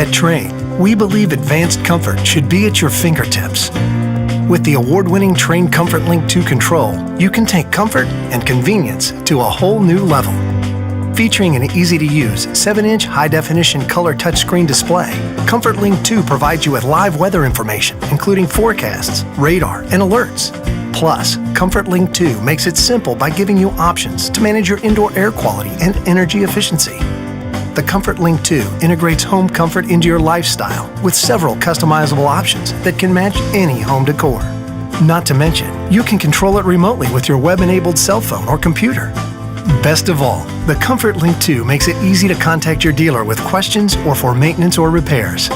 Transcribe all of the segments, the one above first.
At Trane, we believe advanced comfort should be at your fingertips. With the award-winning Trane Comfort Link 2 control, you can take comfort and convenience to a whole new level. Featuring an easy-to-use 7-inch high-definition color touchscreen display, Comfort Link 2 provides you with live weather information, including forecasts, radar, and alerts. Plus, Comfort Link 2 makes it simple by giving you options to manage your indoor air quality and energy efficiency. The Comfort Link 2 integrates home comfort into your lifestyle with several customizable options that can match any home decor. Not to mention, you can control it remotely with your web-enabled cell phone or computer. Best of all, the Comfort Link 2 makes it easy to contact your dealer with questions or for maintenance or repairs.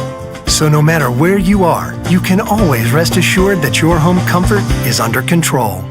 So no matter where you are, you can always rest assured that your home comfort is under control.